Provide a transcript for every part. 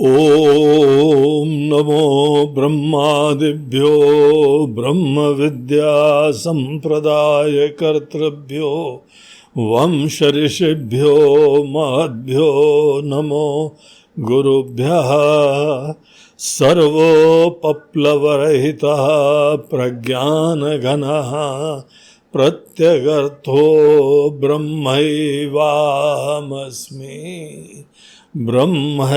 ओम नमो ब्रह्मादिभ्यो ब्रह्म विद्या संप्रदाय कर्तृभ्यो वंश ऋषिभ्यो महद्भ्यो नमो गुरुभ्यः। सर्वोपप्लवरहितः प्रज्ञानघनः प्रत्यगर्थो ब्रह्मैवाहमस्मि ब्रह्मैवाहमस्मि।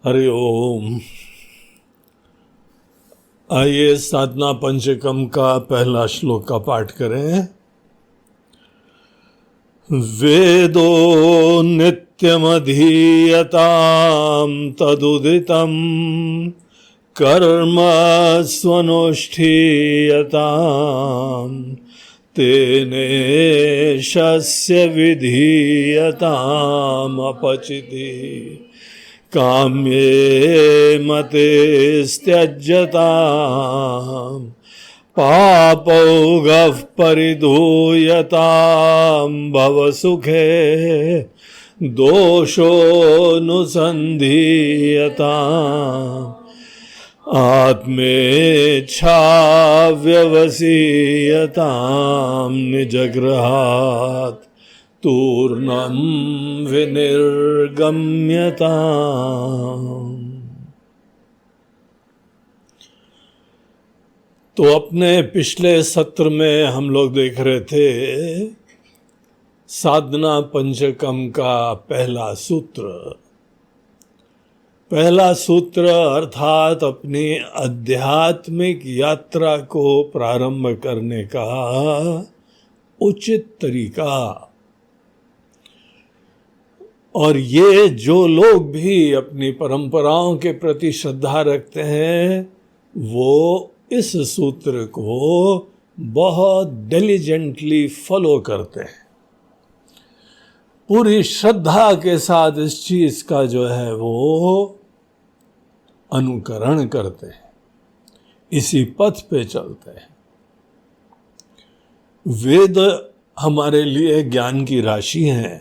हरि ओम। आइए साधना पंचकम का पहला श्लोक का पाठ करें। वेदो नित्यमधीयतां तदुदितं कर्म स्वनुष्ठीयतां तेने शस्य विधीयतामपचिति काम्ये मते त्यज्यतां पापौघः परिधूयतां भवसुखे दोषोऽनुसन्धीयताम् आत्मेच्छाव्यवसीयतां निजगृहात् तूर्णं विनिर्गम्यताम्। तो अपने पिछले सत्र में हम लोग देख रहे थे साधना पंचकम का पहला सूत्र अर्थात अपनी आध्यात्मिक यात्रा को प्रारंभ करने का उचित तरीका। और ये जो लोग भी अपनी परंपराओं के प्रति श्रद्धा रखते हैं वो इस सूत्र को बहुत डिलिजेंटली फॉलो करते हैं, पूरी श्रद्धा के साथ इस चीज का जो है वो अनुकरण करते हैं, इसी पथ पे चलते हैं। वेद हमारे लिए ज्ञान की राशि हैं,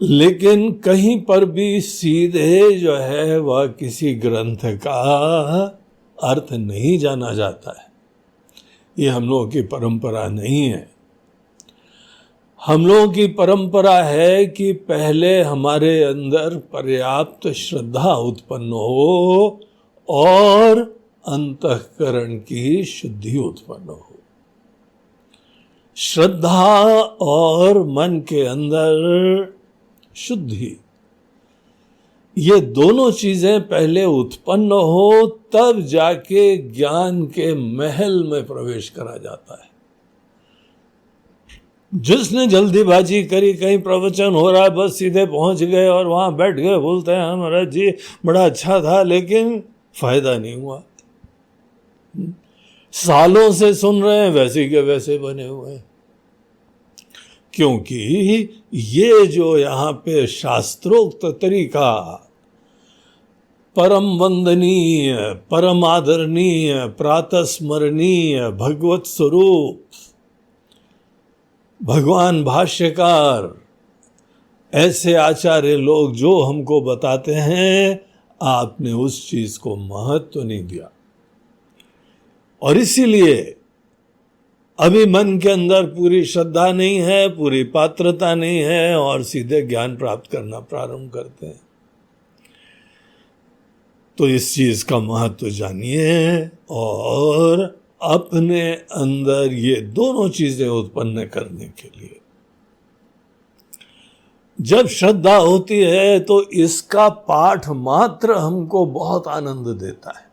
लेकिन कहीं पर भी सीधे जो है वह किसी ग्रंथ का अर्थ नहीं जाना जाता है। ये हम लोगों की परंपरा नहीं है। हम लोगों की परंपरा है कि पहले हमारे अंदर पर्याप्त श्रद्धा उत्पन्न हो और अंतःकरण की शुद्धि उत्पन्न हो। श्रद्धा और मन के अंदर शुद्धि, ये दोनों चीजें पहले उत्पन्न हो तब जाके ज्ञान के महल में प्रवेश करा जाता है। जिसने जल्दीबाजी करी, कहीं प्रवचन हो रहा है, बस सीधे पहुंच गए और वहां बैठ गए, बोलते हैं महाराज जी बड़ा अच्छा था, लेकिन फायदा नहीं हुआ। सालों से सुन रहे हैं, वैसे के वैसे बने हुए हैं। क्योंकि ये जो यहाँ पे शास्त्रोक्त तरीका परम वंदनीय, परम आदरणीय, प्रातस्मरणीय भगवत स्वरूप, भगवान भाष्यकार, ऐसे आचार्य लोग जो हमको बताते हैं, आपने उस चीज को महत्व नहीं दिया। और इसीलिए अभी मन के अंदर पूरी श्रद्धा नहीं है, पूरी पात्रता नहीं है और सीधे ज्ञान प्राप्त करना प्रारंभ करते हैं। तो इस चीज का महत्व जानिए और अपने अंदर ये दोनों चीजें उत्पन्न करने के लिए जब श्रद्धा होती है तो इसका पाठ मात्र हमको बहुत आनंद देता है।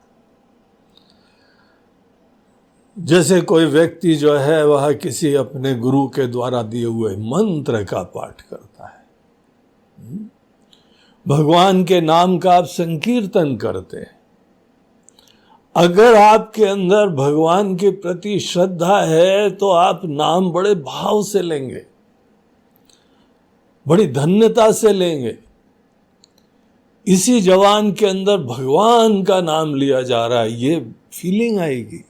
जैसे कोई व्यक्ति जो है वह किसी अपने गुरु के द्वारा दिए हुए मंत्र का पाठ करता है, भगवान के नाम का आप संकीर्तन करते हैं। अगर आपके अंदर भगवान के प्रति श्रद्धा है तो आप नाम बड़े भाव से लेंगे, बड़ी धन्यता से लेंगे। इसी जवान के अंदर भगवान का नाम लिया जा रहा है, ये फीलिंग आएगी।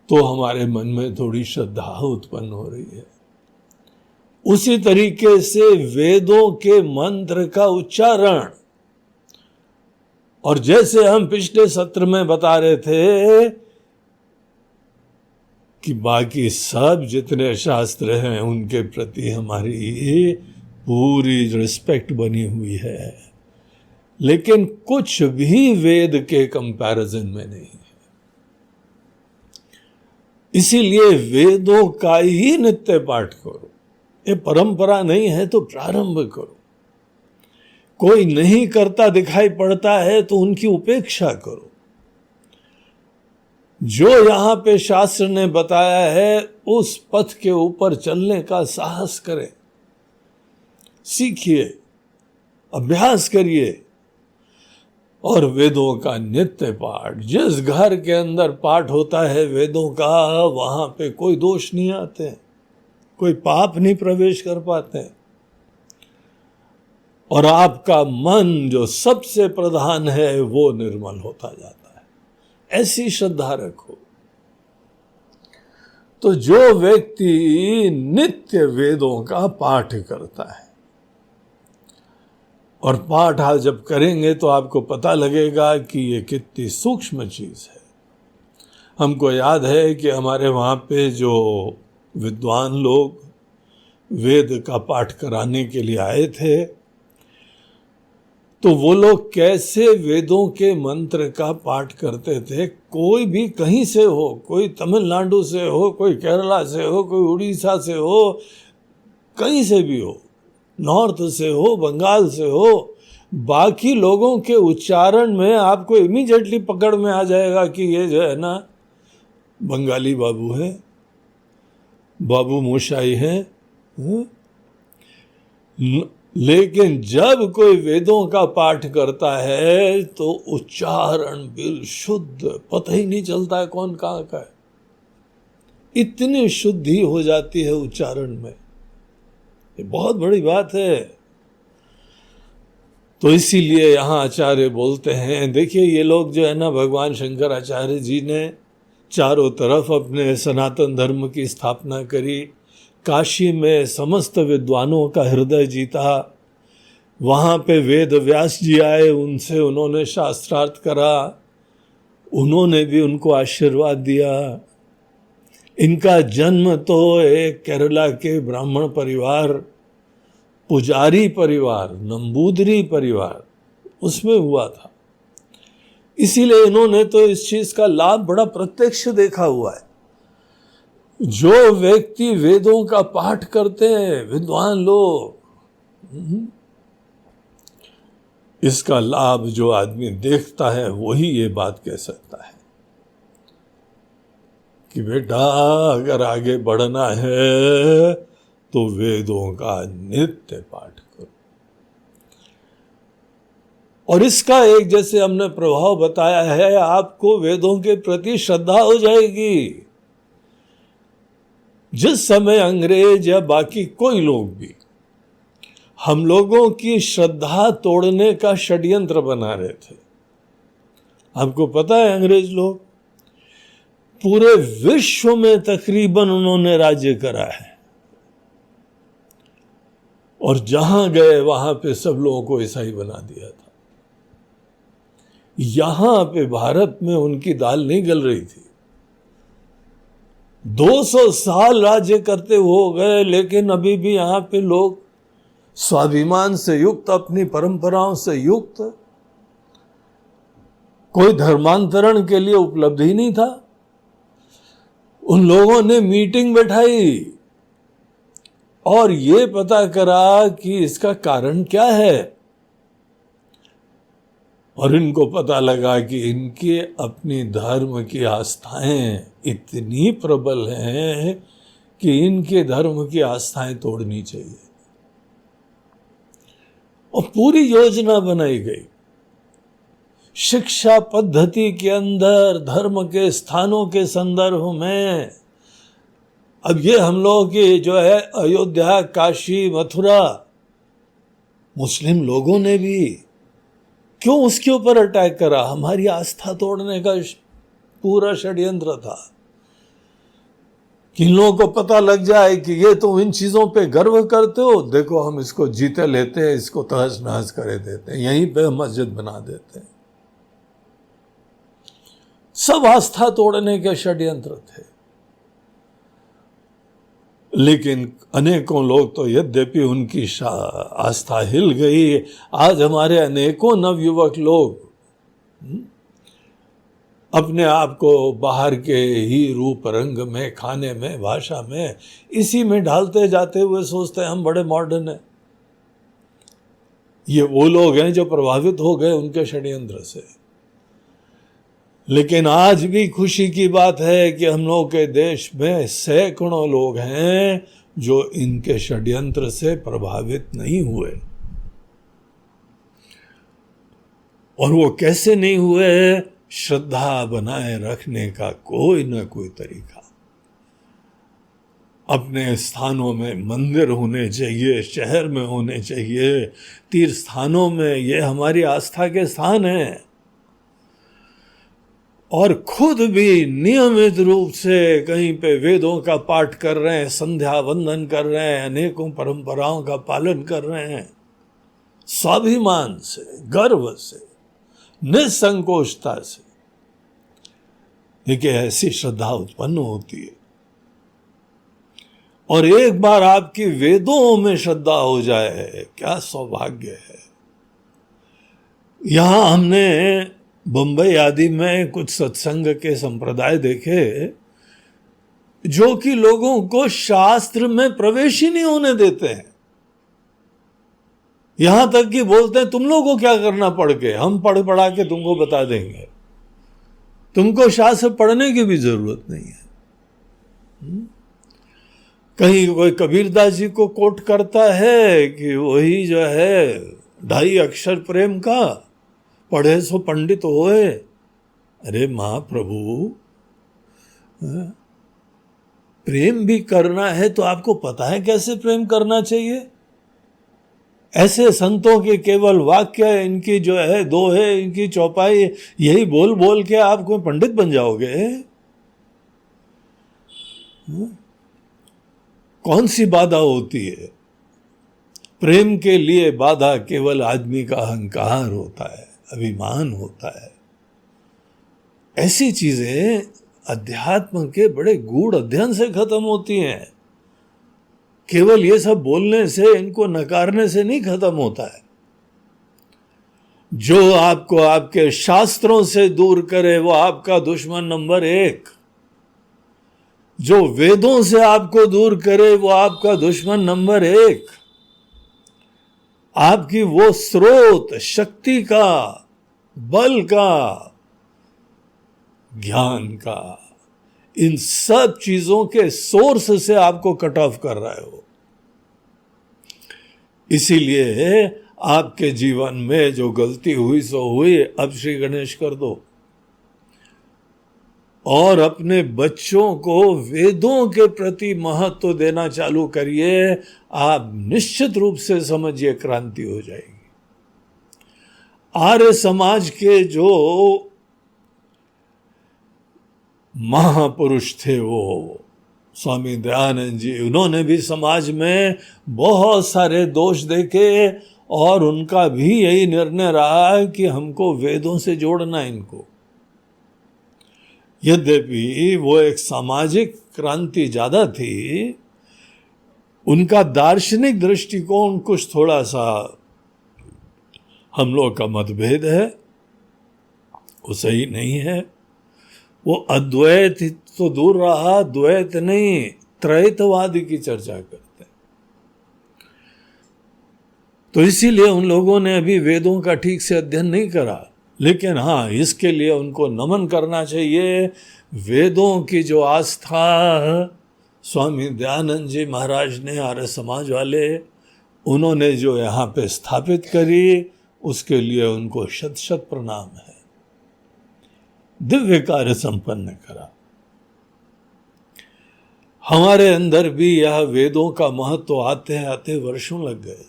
तो हमारे मन में थोड़ी श्रद्धा उत्पन्न हो रही है। उसी तरीके से वेदों के मंत्र का उच्चारण, और जैसे हम पिछले सत्र में बता रहे थे कि बाकी सब जितने शास्त्र हैं उनके प्रति हमारी पूरी रिस्पेक्ट बनी हुई है, लेकिन कुछ भी वेद के कंपैरिजन में नहीं है। इसीलिए वेदों का ही नित्य पाठ करो। ये परंपरा नहीं है तो प्रारंभ करो। कोई नहीं करता दिखाई पड़ता है तो उनकी उपेक्षा करो। जो यहां पे शास्त्र ने बताया है उस पथ के ऊपर चलने का साहस करें, सीखिए, अभ्यास करिए। और वेदों का नित्य पाठ, जिस घर के अंदर पाठ होता है वेदों का, वहां पे कोई दोष नहीं आते, कोई पाप नहीं प्रवेश कर पाते, और आपका मन जो सबसे प्रधान है वो निर्मल होता जाता है। ऐसी श्रद्धा रखो। तो जो व्यक्ति नित्य वेदों का पाठ करता है, और पाठ आप जब करेंगे तो आपको पता लगेगा कि ये कितनी सूक्ष्म चीज है। हमको याद है कि हमारे वहाँ पे जो विद्वान लोग वेद का पाठ कराने के लिए आए थे, तो वो लोग कैसे वेदों के मंत्र का पाठ करते थे। कोई भी कहीं से हो, कोई तमिलनाडु से हो, कोई केरला से हो, कोई उड़ीसा से हो, कहीं से भी हो, नॉर्थ से हो, बंगाल से हो, बाकी लोगों के उच्चारण में आपको इमीडिएटली पकड़ में आ जाएगा कि ये जो है ना बंगाली बाबू है, बाबू मोशाई है। लेकिन जब कोई वेदों का पाठ करता है तो उच्चारण बिल्कुल शुद्ध, पता ही नहीं चलता है कौन कहाँ का है। इतनी शुद्धि हो जाती है उच्चारण में, ये बहुत बड़ी बात है। तो इसीलिए यहाँ आचार्य बोलते हैं, देखिए ये लोग जो है ना, भगवान शंकराचार्य जी ने चारों तरफ अपने सनातन धर्म की स्थापना करी, काशी में समस्त विद्वानों का हृदय जीता, वहाँ पे वेद व्यास जी आए, उनसे उन्होंने शास्त्रार्थ करा, उन्होंने भी उनको आशीर्वाद दिया। इनका जन्म तो एक केरला के ब्राह्मण परिवार, पुजारी परिवार, नंबूदरी परिवार, उसमें हुआ था। इसीलिए इन्होंने तो इस चीज का लाभ बड़ा प्रत्यक्ष देखा हुआ है। जो व्यक्ति वेदों का पाठ करते हैं, विद्वान लोग, इसका लाभ जो आदमी देखता है वही ये बात कह सकता है कि बेटा अगर आगे बढ़ना है तो वेदों का नित्य पाठ करो। और इसका एक, जैसे हमने प्रभाव बताया है, आपको वेदों के प्रति श्रद्धा हो जाएगी। जिस समय अंग्रेज या बाकी कोई लोग भी हम लोगों की श्रद्धा तोड़ने का षड्यंत्र बना रहे थे, आपको पता है अंग्रेज लोग पूरे विश्व में तकरीबन उन्होंने राज्य करा है, और जहां गए वहां पे सब लोगों को ईसाई बना दिया था। यहां पे भारत में उनकी दाल नहीं गल रही थी। 200 साल राज्य करते हो गए, लेकिन अभी भी यहां पे लोग स्वाभिमान से युक्त, अपनी परंपराओं से युक्त, कोई धर्मांतरण के लिए उपलब्ध ही नहीं था। उन लोगों ने मीटिंग बैठाई और ये पता करा कि इसका कारण क्या है, और इनको पता लगा कि इनके अपनी धर्म की आस्थाएं इतनी प्रबल हैं कि इनके धर्म की आस्थाएं तोड़नी चाहिए। और पूरी योजना बनाई गई। शिक्षा पद्धति के अंदर धर्म के स्थानों के संदर्भ में, अब ये हम लोग की जो है अयोध्या, काशी, मथुरा, मुस्लिम लोगों ने भी क्यों उसके ऊपर अटैक करा? हमारी आस्था तोड़ने का पूरा षड्यंत्र था। किन लोगों को पता लग जाए कि ये तुम इन चीजों पे गर्व करते हो, देखो हम इसको जीते लेते हैं, इसको तहस नहस करे देते हैं, यहीं पे मस्जिद बना देते हैं। सब आस्था तोड़ने के षड्यंत्र थे। लेकिन अनेकों लोग तो यद्यपि उनकी आस्था हिल गई, आज हमारे अनेकों नवयुवक लोग अपने आप को बाहर के ही रूप रंग में, खाने में, भाषा में, इसी में ढालते जाते हुए सोचते हैं हम बड़े मॉडर्न हैं। ये वो लोग हैं जो प्रभावित हो गए उनके षड्यंत्र से। लेकिन आज भी खुशी की बात है कि हम लोग के देश में सैकड़ों लोग हैं जो इनके षड्यंत्र से प्रभावित नहीं हुए। और वो कैसे नहीं हुए? श्रद्धा बनाए रखने का कोई न कोई तरीका। अपने स्थानों में मंदिर होने चाहिए, शहर में होने चाहिए, तीर्थ स्थानों में, ये हमारी आस्था के स्थान हैं। और खुद भी नियमित रूप से कहीं पे वेदों का पाठ कर रहे हैं, संध्या वंदन कर रहे हैं, अनेकों परंपराओं का पालन कर रहे हैं, स्वाभिमान से, गर्व से, निसंकोचता से। देखिए ऐसी श्रद्धा उत्पन्न होती है। और एक बार आपकी वेदों में श्रद्धा हो जाए, क्या सौभाग्य है। यहां हमने बंबई आदि में कुछ सत्संग के संप्रदाय देखे जो कि लोगों को शास्त्र में प्रवेश ही नहीं होने देते हैं। यहां तक कि बोलते हैं तुम लोगों को क्या करना पढ़ के, हम पढ़ पढ़ा के तुमको बता देंगे, तुमको शास्त्र पढ़ने की भी जरूरत नहीं है। कहीं कोई कबीरदास जी को कोट करता है कि वही जो है 2.5 अक्षर प्रेम का, पढ़े सो पंडित होए। अरे महाप्रभु, प्रेम भी करना है तो आपको पता है कैसे प्रेम करना चाहिए? ऐसे संतों के केवल वाक्य, इनकी जो है दोहे, इनकी चौपाई, यही बोल बोल के आप कोई पंडित बन जाओगे? कौन सी बाधा होती है? प्रेम के लिए बाधा केवल आदमी का अहंकार होता है, अभिमान होता है। ऐसी चीजें अध्यात्म के बड़े गूढ़ अध्ययन से खत्म होती हैं। केवल ये सब बोलने से, इनको नकारने से नहीं खत्म होता है। जो आपको आपके शास्त्रों से दूर करे वो आपका दुश्मन नंबर 1। जो वेदों से आपको दूर करे वो आपका दुश्मन नंबर 1। आपकी वो स्रोत, शक्ति का, बल का, ज्ञान का, इन सब चीजों के सोर्स से आपको कट ऑफ कर रहे हो। इसीलिए आपके जीवन में जो गलती हुई सो हुई, अब श्री गणेश कर दो और अपने बच्चों को वेदों के प्रति महत्व देना चालू करिए। आप निश्चित रूप से समझिए क्रांति हो जाएगी। आर्य समाज के जो महापुरुष थे वो स्वामी दयानंद जी, उन्होंने भी समाज में बहुत सारे दोष देखे और उनका भी यही निर्णय रहा कि हमको वेदों से जोड़ना इनको। यद्यपि वो एक सामाजिक क्रांति ज्यादा थी, उनका दार्शनिक दृष्टिकोण कुछ थोड़ा सा हम लोग का मतभेद है, वो सही नहीं है। वो अद्वैत तो दूर रहा, द्वैत नहीं, त्रैतवाद की चर्चा करते हैं। तो इसीलिए उन लोगों ने अभी वेदों का ठीक से अध्ययन नहीं करा। लेकिन हाँ, इसके लिए उनको नमन करना चाहिए। वेदों की जो आस्था स्वामी दयानंद जी महाराज ने, आर्य समाज वाले, उन्होंने जो यहाँ पे स्थापित करी, उसके लिए उनको शत शत प्रणाम है। दिव्य कार्य संपन्न करा। हमारे अंदर भी यह वेदों का महत्व आते आते वर्षों लग गए।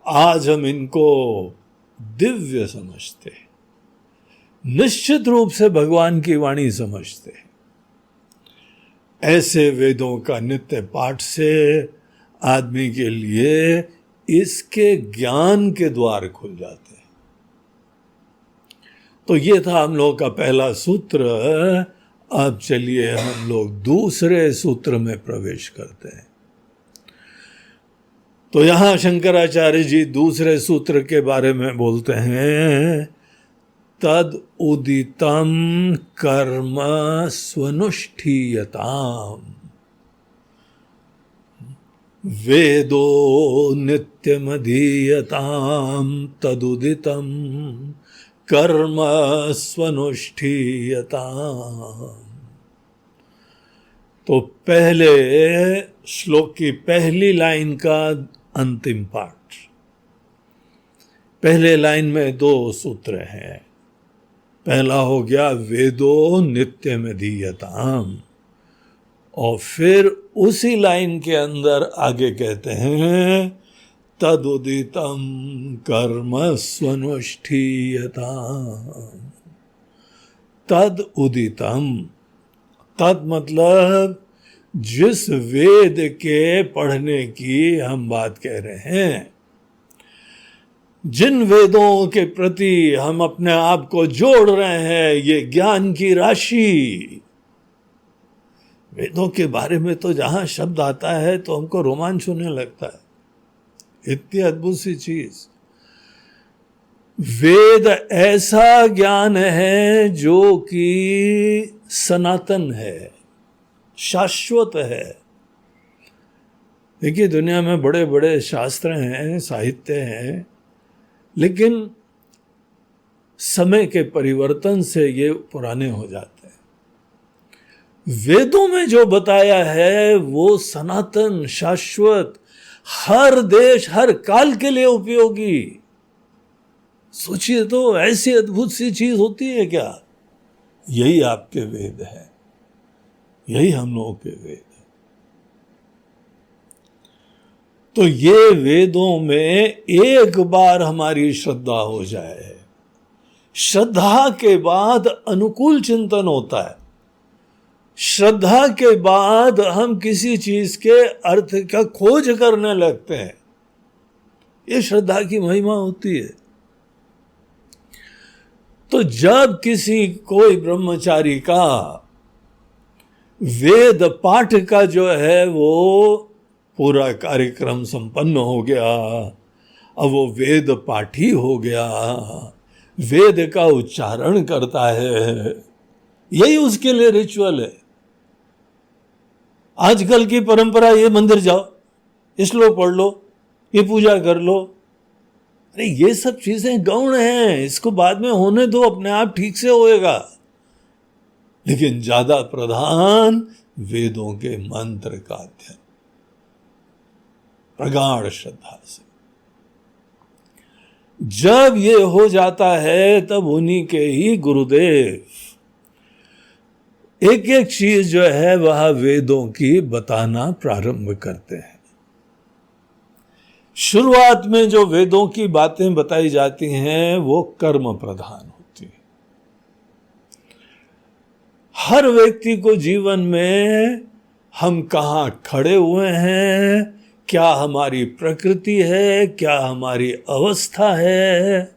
आज हम इनको दिव्य समझते हैं, निश्चित रूप से भगवान की वाणी समझते हैं। ऐसे वेदों का नित्य पाठ से आदमी के लिए इसके ज्ञान के द्वार खुल जाते हैं। तो ये था हम लोग का पहला सूत्र। अब चलिए हम लोग दूसरे सूत्र में प्रवेश करते हैं। तो यहां शंकराचार्य जी दूसरे सूत्र के बारे में बोलते हैं, तद उदितम कर्म स्वनुष्ठीयताम वेदो नित्यमधीयताम तदुदितम कर्म स्वनुष्ठीयताम। तो पहले श्लोक की पहली लाइन का अंतिम पाठ। पहले लाइन में दो सूत्र हैं। पहला हो गया वेदो नित्यमधीयताम, और फिर उसी लाइन के अंदर आगे कहते हैं तदुदितम कर्म स्वनुष्ठीयताम। तद उदितम, तद मतलब जिस वेद के पढ़ने की हम बात कह रहे हैं, जिन वेदों के प्रति हम अपने आप को जोड़ रहे हैं, ये ज्ञान की राशि। वेदों के बारे में तो जहां शब्द आता है तो हमको रोमांच होने लगता है, इतनी अद्भुत सी चीज। वेद ऐसा ज्ञान है जो कि सनातन है, शाश्वत है। देखिए, दुनिया में बड़े बड़े शास्त्र हैं, साहित्य हैं, लेकिन समय के परिवर्तन से ये पुराने हो जाते हैं। वेदों में जो बताया है वो सनातन, शाश्वत, हर देश हर काल के लिए उपयोगी। सोचिए तो, ऐसी अद्भुत सी चीज होती है क्या? यही आपके वेद है, यही हम लोगों के वेद है। तो ये वेदों में एक बार हमारी श्रद्धा हो जाए, श्रद्धा के बाद अनुकूल चिंतन होता है। श्रद्धा के बाद हम किसी चीज के अर्थ का खोज करने लगते हैं। ये श्रद्धा की महिमा होती है। तो जब किसी कोई ब्रह्मचारी का वेद पाठ का जो है वो पूरा कार्यक्रम संपन्न हो गया, अब वो वेद पाठी हो गया, वेद का उच्चारण करता है, यही उसके लिए रिचुअल है। आजकल की परंपरा, ये मंदिर जाओ, ये श्लोक पढ़ लो, ये पूजा कर लो। अरे ये सब चीजें गौण हैं, इसको बाद में होने दो, अपने आप ठीक से होएगा। लेकिन ज्यादा प्रधान वेदों के मंत्र का अध्ययन, प्रगाढ़ श्रद्धा से। जब ये हो जाता है तब उन्हीं के ही गुरुदेव एक एक चीज जो है वह वेदों की बताना प्रारंभ करते हैं। शुरुआत में जो वेदों की बातें बताई जाती हैं वो कर्म प्रधान होती है। हर व्यक्ति को जीवन में हम कहाँ खड़े हुए हैं, क्या हमारी प्रकृति है, क्या हमारी अवस्था है,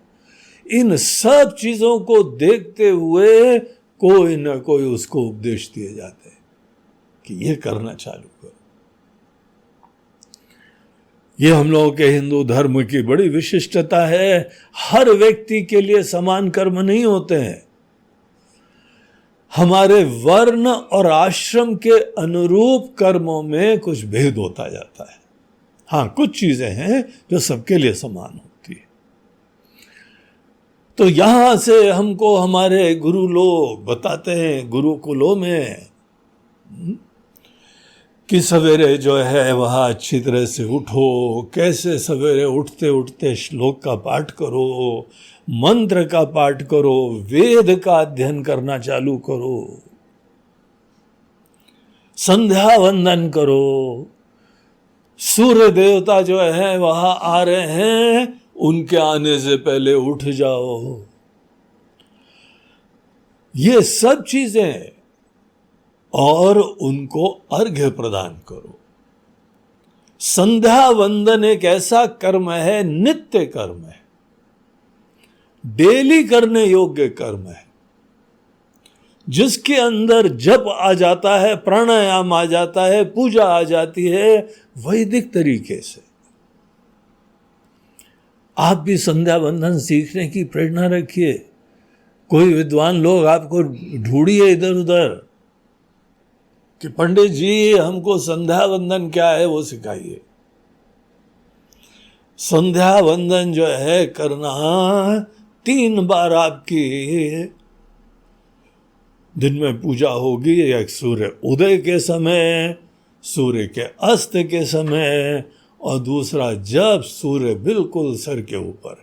इन सब चीजों को देखते हुए कोई न कोई उसको उपदेश दिए जाते हैं कि ये करना चालू करो। ये हम लोगों के हिंदू धर्म की बड़ी विशिष्टता है। हर व्यक्ति के लिए समान कर्म नहीं होते हैं। हमारे वर्ण और आश्रम के अनुरूप कर्मों में कुछ भेद होता जाता है। हाँ, कुछ चीजें हैं जो सबके लिए समान होती है। तो यहां से हमको हमारे गुरु लोग बताते हैं, गुरुकुलों में, कि सवेरे जो है वह अच्छी तरह से उठो, कैसे सवेरे उठते उठते श्लोक का पाठ करो, मंत्र का पाठ करो, वेद का अध्ययन करना चालू करो, संध्या वंदन करो, सूर्य देवता जो है वहां आ रहे हैं, उनके आने से पहले उठ जाओ। ये सब चीजें, और उनको अर्घ्य प्रदान करो। संध्या वंदन एक ऐसा कर्म है, नित्य कर्म है, डेली करने योग्य कर्म है, जिसके अंदर जप आ जाता है, प्राणायाम आ जाता है, पूजा आ जाती है वैदिक तरीके से। आप भी संध्या वंदन सीखने की प्रेरणा रखिए। कोई विद्वान लोग आपको ढूंढिए इधर उधर कि पंडित जी हमको संध्या वंदन क्या है वो सिखाइए। संध्या वंदन जो है करना 3 बार आपकी दिन में पूजा होगी। एक सूर्य उदय के समय, सूर्य के अस्त के समय, और दूसरा जब सूर्य बिल्कुल सर के ऊपर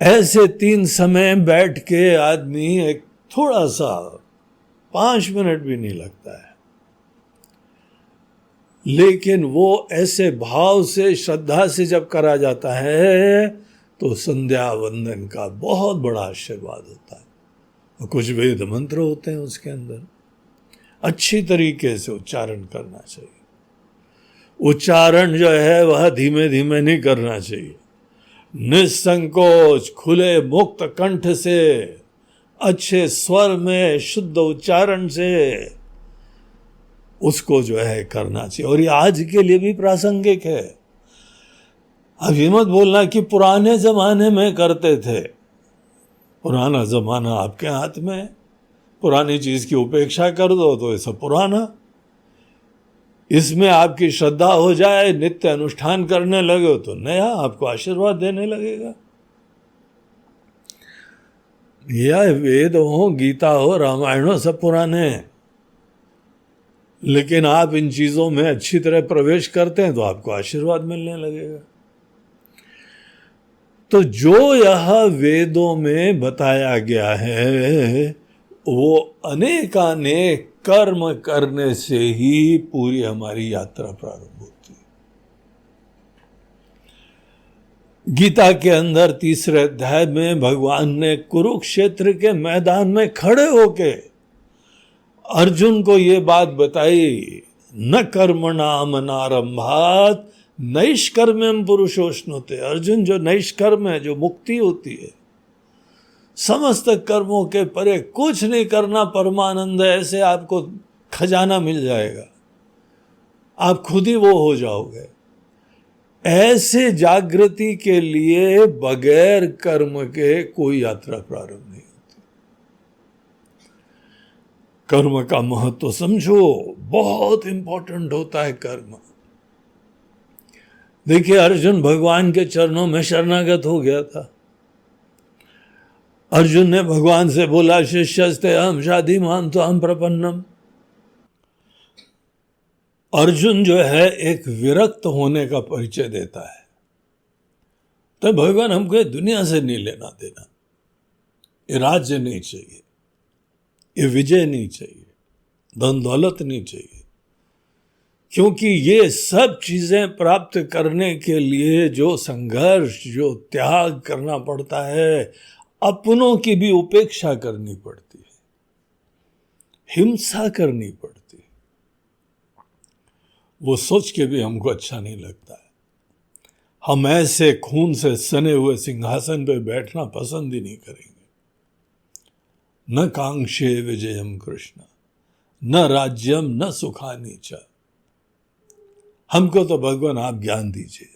है। ऐसे 3 समय बैठ के आदमी एक थोड़ा सा 5 मिनट भी नहीं लगता है, लेकिन वो ऐसे भाव से, श्रद्धा से जब करा जाता है तो संध्या वंदन का बहुत बड़ा आशीर्वाद होता है। और कुछ वेद मंत्र होते हैं उसके अंदर, अच्छी तरीके से उच्चारण करना चाहिए। उच्चारण जो है वह धीमे धीमे नहीं करना चाहिए, निसंकोच खुले मुक्त कंठ से, अच्छे स्वर में, शुद्ध उच्चारण से उसको जो है करना चाहिए। और ये आज के लिए भी प्रासंगिक है। अब ये मत बोलना कि पुराने जमाने में करते थे। पुराना जमाना आपके हाथ में, पुरानी चीज की उपेक्षा कर दो तो ये सब पुराना। इसमें आपकी श्रद्धा हो जाए, नित्य अनुष्ठान करने लगे तो नया आपको आशीर्वाद देने लगेगा। यह वेद हो, गीता हो, रामायण हो, सब पुराने हैं, लेकिन आप इन चीजों में अच्छी तरह प्रवेश करते हैं तो आपको आशीर्वाद मिलने लगेगा। तो जो यह वेदों में बताया गया है वो अनेकानेक कर्म करने से ही पूरी हमारी यात्रा प्रारंभ होती है। गीता के अंदर 3रे अध्याय में भगवान ने कुरुक्षेत्र के मैदान में खड़े होके अर्जुन को ये बात बताई, न कर्मणाम अनारंभात नैष्कर्म्यम पुरुषोष्णुते। अर्जुन, जो नैष्कर्म है, जो मुक्ति होती है, समस्त कर्मों के परे कुछ नहीं करना परमानंद है, ऐसे आपको खजाना मिल जाएगा, आप खुद ही वो हो जाओगे। ऐसे जागृति के लिए बगैर कर्म के कोई यात्रा प्रारंभ नहीं होती। कर्म का महत्व समझो, बहुत इंपॉर्टेंट होता है कर्म। देखिए, अर्जुन भगवान के चरणों में शरणागत हो गया था। अर्जुन ने भगवान से बोला, शिष्यस्ते अहम शाधि माम तो हम प्रपन्नम। अर्जुन जो है एक विरक्त होने का परिचय देता है। तो भगवान, हमको ये दुनिया से नहीं लेना देना, ये राज्य नहीं चाहिए, ये विजय नहीं चाहिए, धन दौलत नहीं चाहिए, क्योंकि ये सब चीजें प्राप्त करने के लिए जो संघर्ष, जो त्याग करना पड़ता है, अपनों की भी उपेक्षा करनी पड़ती है, हिंसा करनी पड़ती है, वो सोच के भी हमको अच्छा नहीं लगता है। हम ऐसे खून से सने हुए सिंहासन पे बैठना पसंद ही नहीं करेंगे। न कांक्षे विजयम कृष्ण, न राज्यम, न सुखानी च। हमको तो भगवान आप ज्ञान दीजिए।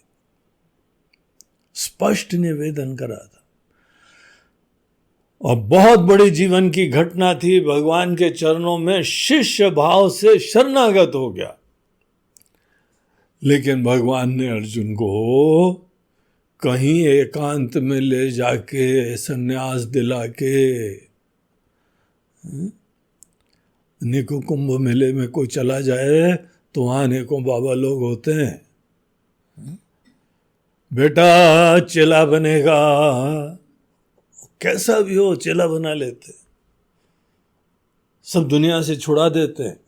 स्पष्ट निवेदन करा था। और बहुत बड़ी जीवन की घटना थी, भगवान के चरणों में शिष्य भाव से शरणागत हो गया। लेकिन भगवान ने अर्जुन को कहीं एकांत में ले जाके सन्यास दिला के, अनेकों कुंभ मेले में कोई चला जाए तो वहां अनेकों बाबा लोग होते हैं, बेटा चेला बनेगा, कैसा भी हो चेला बना लेते, सब दुनिया से छुड़ा देते हैं।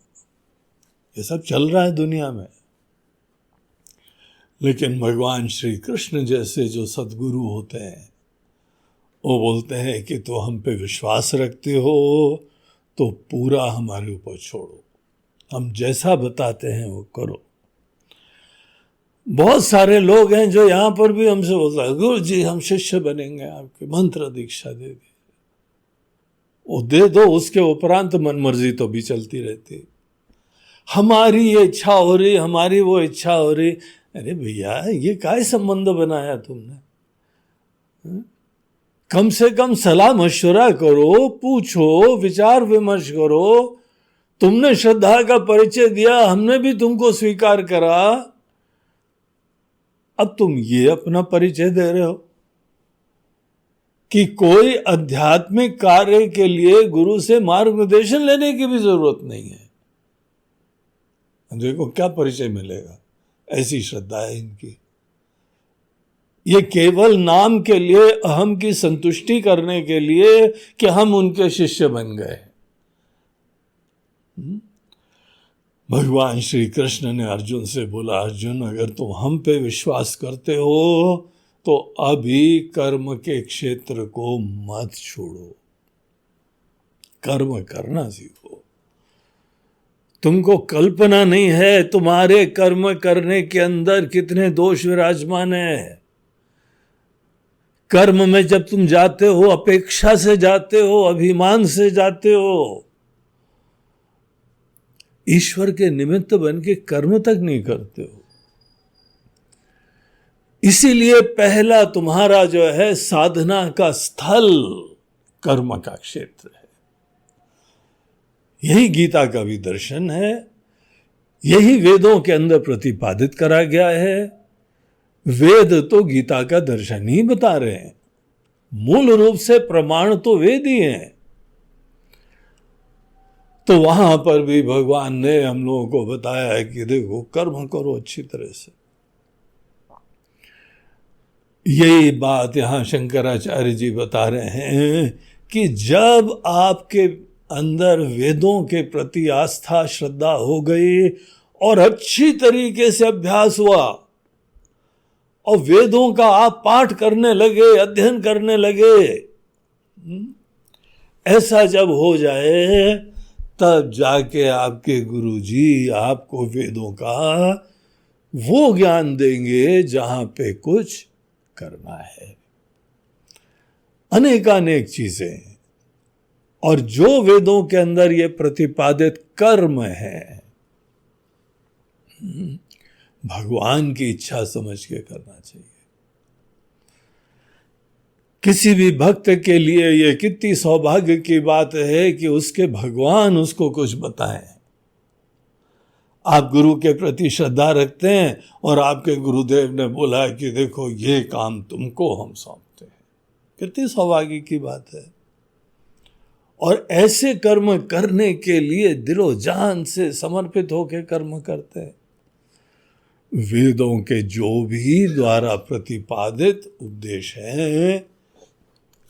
ये सब चल रहा है दुनिया में। लेकिन भगवान श्री कृष्ण जैसे जो सद्गुरु होते हैं वो बोलते हैं कि तो हम पे विश्वास रखते हो तो पूरा हमारे ऊपर छोड़ो, हम जैसा बताते हैं वो करो। बहुत सारे लोग हैं जो यहाँ पर भी हमसे बोलता है, गुरु जी हम शिष्य बनेंगे आपके, मंत्र दीक्षा दे दे, वो दे दो, उसके उपरांत मन मर्जी तो भी चलती रहती, हमारी ये इच्छा हो रही, हमारी वो इच्छा हो रही। अरे भैया ये काय संबंध बनाया तुमने? कम से कम सलाह मशवरा करो, पूछो, विचार विमर्श करो। तुमने श्रद्धा का परिचय दिया, हमने भी तुमको स्वीकार करा, अब तुम ये अपना परिचय दे रहे हो कि कोई आध्यात्मिक कार्य के लिए गुरु से मार्गदर्शन लेने की भी जरूरत नहीं है। देखो क्या परिचय मिलेगा, ऐसी श्रद्धा है इनकी। ये केवल नाम के लिए, अहम की संतुष्टि करने के लिए कि हम उनके शिष्य बन गए। भगवान श्री कृष्ण ने अर्जुन से बोला, अर्जुन अगर तुम हम पे विश्वास करते हो तो अभी कर्म के क्षेत्र को मत छोड़ो, कर्म करना सीखो। तुमको कल्पना नहीं है तुम्हारे कर्म करने के अंदर कितने दोष विराजमान है। कर्म में जब तुम जाते हो अपेक्षा से जाते हो, अभिमान से जाते हो, ईश्वर के निमित्त बन के कर्म तक नहीं करते हो। इसीलिए पहला तुम्हारा जो है साधना का स्थल कर्म का क्षेत्र है। यही गीता का भी दर्शन है, यही वेदों के अंदर प्रतिपादित करा गया है। वेद तो गीता का दर्शन ही बता रहे हैं, मूल रूप से प्रमाण तो वेद ही हैं। तो वहां पर भी भगवान ने हम लोगों को बताया है कि देखो कर्म करो अच्छी तरह से। यही बात यहां शंकराचार्य जी बता रहे हैं कि जब आपके अंदर वेदों के प्रति आस्था श्रद्धा हो गई और अच्छी तरीके से अभ्यास हुआ और वेदों का आप पाठ करने लगे, अध्ययन करने लगे, ऐसा जब हो जाए तब जाके आपके गुरुजी आपको वेदों का वो ज्ञान देंगे जहां पे कुछ करना है। अनेकानेक चीजें, और जो वेदों के अंदर ये प्रतिपादित कर्म है, भगवान की इच्छा समझ के करना चाहिए। किसी भी भक्त के लिए ये कितनी सौभाग्य की बात है कि उसके भगवान उसको कुछ बताएं। आप गुरु के प्रति श्रद्धा रखते हैं और आपके गुरुदेव ने बोला कि देखो ये काम तुमको हम सौंपते हैं, कितनी सौभाग्य की बात है। और ऐसे कर्म करने के लिए दिलो जान से समर्पित होकर कर्म करते हैं। वेदों के जो भी द्वारा प्रतिपादित उपदेश है,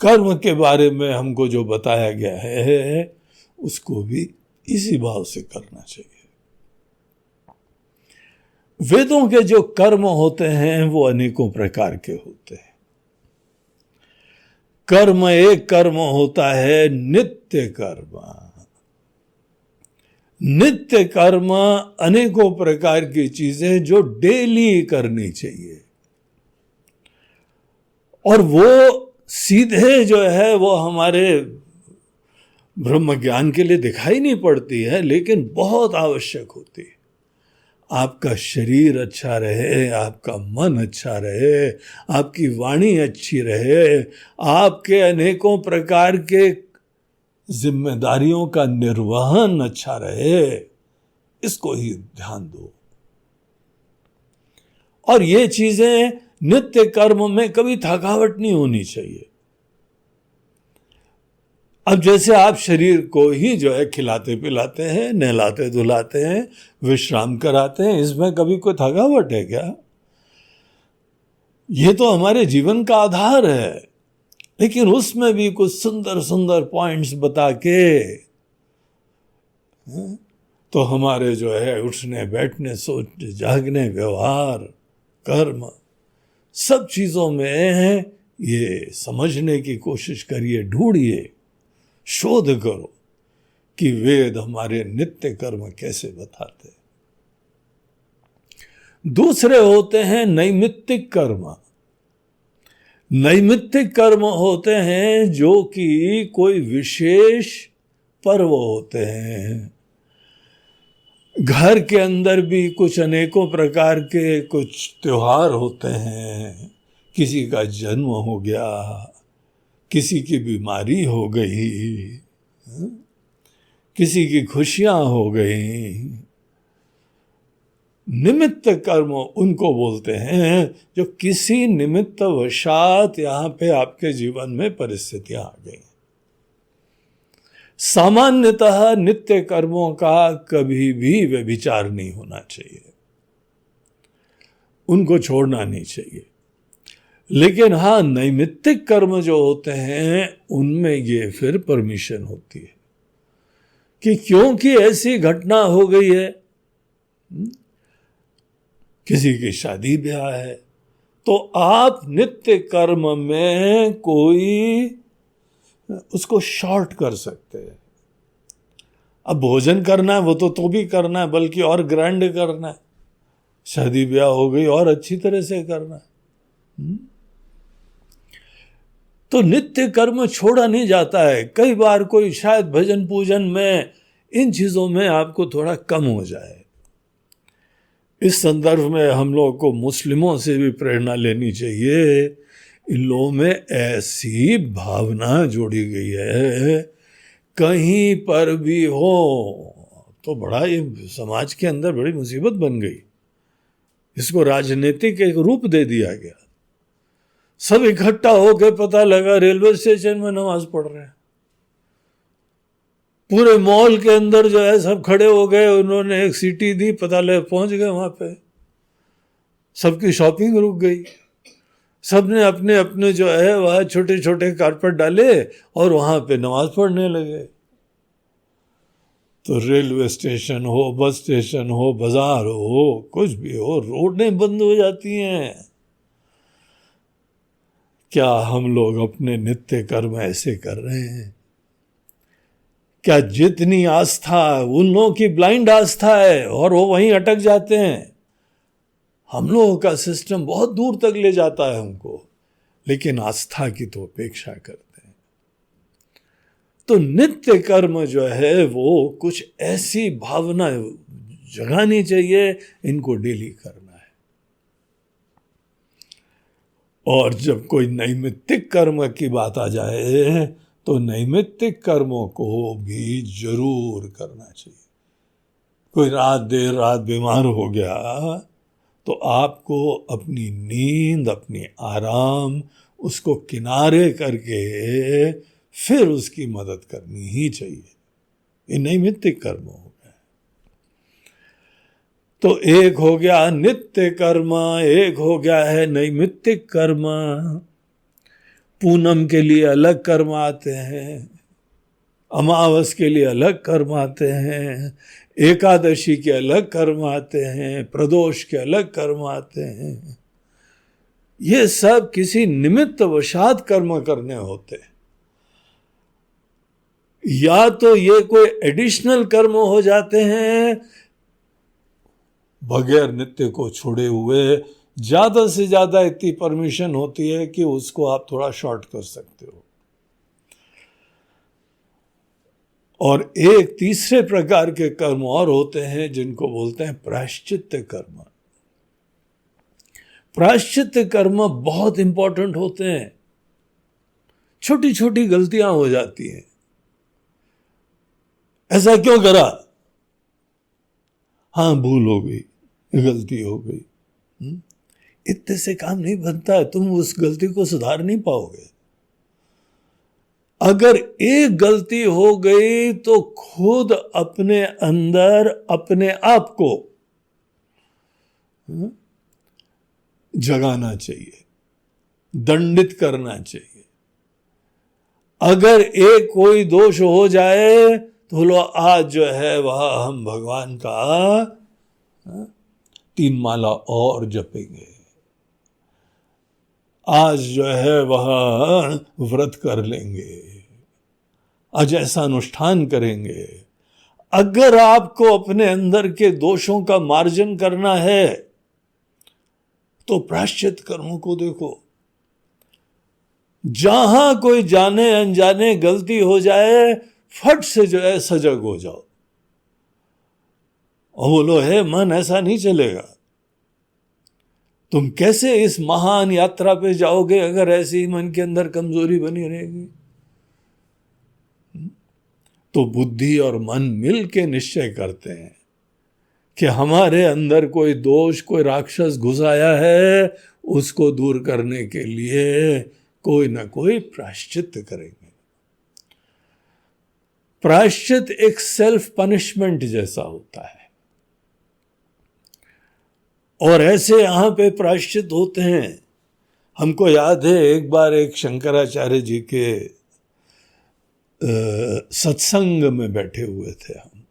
कर्म के बारे में हमको जो बताया गया है, उसको भी इसी भाव से करना चाहिए। वेदों के जो कर्म होते हैं वो अनेकों प्रकार के होते हैं। कर्म एक कर्म होता है नित्य कर्म। नित्य कर्म अनेकों प्रकार की चीजें जो डेली करनी चाहिए, और वो सीधे जो है वो हमारे ब्रह्म ज्ञान के लिए दिखाई नहीं पड़ती है, लेकिन बहुत आवश्यक होती है। आपका शरीर अच्छा रहे, आपका मन अच्छा रहे, आपकी वाणी अच्छी रहे, आपके अनेकों प्रकार के जिम्मेदारियों का निर्वहन अच्छा रहे, इसको ही ध्यान दो। और ये चीजें नित्य कर्म में कभी थकावट नहीं होनी चाहिए। अब जैसे आप शरीर को ही जो है खिलाते पिलाते हैं, नहलाते धुलाते हैं, विश्राम कराते हैं, इसमें कभी कोई थकावट है क्या? ये तो हमारे जीवन का आधार है। लेकिन उसमें भी कुछ सुंदर सुंदर पॉइंट्स बता के तो हमारे जो है उठने बैठने सोचने जागने व्यवहार कर्म सब चीजों में ये समझने की कोशिश करिए, ढूंढिए, शोध करो कि वेद हमारे नित्य कर्म कैसे बताते हैं। दूसरे होते हैं नैमित्तिक कर्म। नैमित्तिक कर्म होते हैं जो कि कोई विशेष पर्व होते हैं। घर के अंदर भी कुछ अनेकों प्रकार के कुछ त्योहार होते हैं। किसी का जन्म हो गया, किसी की बीमारी हो गई, किसी की खुशियां हो गई। निमित्त कर्म उनको बोलते हैं जो किसी निमित्त वशात यहां पे आपके जीवन में परिस्थितियां आ गई। सामान्यतः नित्य कर्मों का कभी भी व्यभिचार नहीं होना चाहिए, उनको छोड़ना नहीं चाहिए। लेकिन हाँ, नैमित्तिक कर्म जो होते हैं उनमें ये फिर परमिशन होती है कि क्योंकि ऐसी घटना हो गई है, किसी की शादी ब्याह है, तो आप नित्य कर्म में कोई उसको शॉर्ट कर सकते हैं। अब भोजन करना है वो तो भी करना है, बल्कि और ग्रैंड करना है। शादी ब्याह हो गई और अच्छी तरह से करना है। तो नित्य कर्म छोड़ा नहीं जाता है। कई बार कोई शायद भजन पूजन में इन चीजों में आपको थोड़ा कम हो जाए। इस संदर्भ में हम लोग को मुस्लिमों से भी प्रेरणा लेनी चाहिए। इन लोगों में ऐसी भावना जोड़ी गई है, कहीं पर भी हो तो बड़ा ये समाज के अंदर बड़ी मुसीबत बन गई। इसको राजनीतिक एक रूप दे दिया गया। सब इकट्ठा होकर पता लगा रेलवे स्टेशन में नमाज पढ़ रहे हैं। पूरे मॉल के अंदर जो है सब खड़े हो गए, उन्होंने एक सीटी दी, पता लगे पहुंच गए वहां पे। सबकी शॉपिंग रुक गई। सबने अपने अपने जो है वह छोटे छोटे कारपेट डाले और वहां पे नमाज पढ़ने लगे। तो रेलवे स्टेशन हो, बस स्टेशन हो, बाजार हो, कुछ भी हो, रोडें बंद हो जाती हैं। क्या हम लोग अपने नित्य कर्म ऐसे कर रहे हैं? क्या जितनी आस्था उन लोगों की ब्लाइंड आस्था है और वो वहीं अटक जाते हैं। हम लोगों का सिस्टम बहुत दूर तक ले जाता है हमको, लेकिन आस्था की तो अपेक्षा करते हैं। तो नित्य कर्म जो है वो कुछ ऐसी भावना जगानी चाहिए, इनको डेली करना है। और जब कोई नैमित्तिक कर्म की बात आ जाए तो नैमित्तिक कर्मों को भी जरूर करना चाहिए। कोई देर रात बीमार हो गया तो आपको अपनी नींद, अपनी आराम, उसको किनारे करके फिर उसकी मदद करनी ही चाहिए। ये नैमित्तिक कर्म हो गया। तो एक हो गया नित्य कर्म, एक हो गया है नैमित्तिक कर्म। पूनम के लिए अलग कर्म आते हैं, अमावस के लिए अलग कर्म आते हैं, एकादशी के अलग कर्म आते हैं, प्रदोष के अलग कर्म आते हैं। ये सब किसी निमित्त वशात कर्म करने होते हैं। या तो ये कोई एडिशनल कर्म हो जाते हैं बगैर नित्य को छोड़े हुए। ज्यादा से ज्यादा इतनी परमिशन होती है कि उसको आप थोड़ा शॉर्ट कर सकते हो। और एक तीसरे प्रकार के कर्म और होते हैं जिनको बोलते हैं प्रायश्चित्त कर्म। प्रायश्चित्त कर्म बहुत इंपॉर्टेंट होते हैं। छोटी छोटी गलतियां हो जाती हैं। ऐसा क्यों करा? हाँ, भूल हो गई, गलती हो गई। इतने से काम नहीं बनता है। तुम उस गलती को सुधार नहीं पाओगे। अगर एक गलती हो गई तो खुद अपने अंदर अपने आप को जगाना चाहिए, दंडित करना चाहिए। अगर एक कोई दोष हो जाए तो लो आज जो है वह हम भगवान का 3 माला और जपेंगे, आज जो है वह व्रत कर लेंगे, आज ऐसा अनुष्ठान करेंगे, अगर आपको अपने अंदर के दोषों का मार्जन करना है तो प्रायश्चित कर्मों को देखो। जहां कोई जाने अनजाने गलती हो जाए, फट से जो है सजग हो जाओ और बोलो, है मन, ऐसा नहीं चलेगा। तुम कैसे इस महान यात्रा पे जाओगे अगर ऐसे ही मन के अंदर कमजोरी बनी रहेगी? तो बुद्धि और मन मिल के निश्चय करते हैं कि हमारे अंदर कोई दोष, कोई राक्षस घुस आया है, उसको दूर करने के लिए कोई ना कोई प्रायश्चित करेंगे। प्रायश्चित एक सेल्फ पनिशमेंट जैसा होता है। और ऐसे यहां पे प्रायश्चित होते हैं। हमको याद है एक बार एक शंकराचार्य जी के सत्संग में बैठे हुए थे हम,